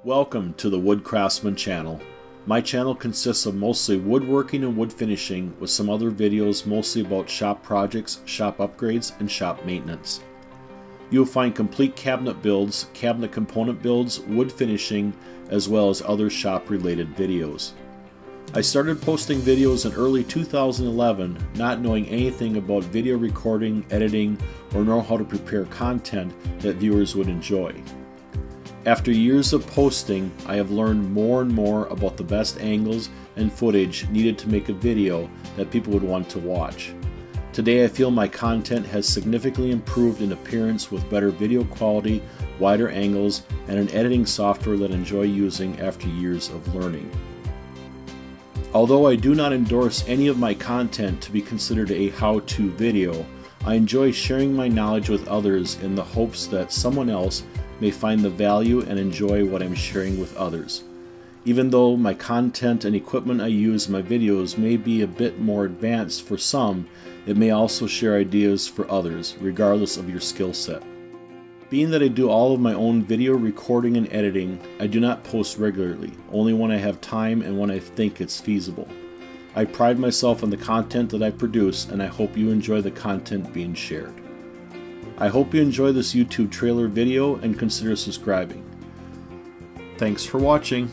Welcome to the WoodCraftsMan channel. My channel consists of mostly woodworking and wood finishing, with some other videos mostly about shop projects, shop upgrades, and shop maintenance. You will find complete cabinet builds, cabinet component builds, wood finishing, as well as other shop related videos. I started posting videos in early 2011, not knowing anything about video recording, editing, or know how to prepare content that viewers would enjoy. After years of posting, I have learned more and more about the best angles and footage needed to make a video that people would want to watch. Today I feel my content has significantly improved in appearance with better video quality, wider angles, and an editing software that I enjoy using after years of learning. Although I do not endorse any of my content to be considered a how-to video, I enjoy sharing my knowledge with others in the hopes that someone else may find the value and enjoy what I'm sharing with others. Even though my content and equipment I use in my videos may be a bit more advanced for some, it may also share ideas for others, regardless of your skill set. Being that I do all of my own video recording and editing, I do not post regularly, only when I have time and when I think it's feasible. I pride myself on the content that I produce, and I hope you enjoy the content being shared. I hope you enjoy this YouTube trailer video and consider subscribing. Thanks for watching.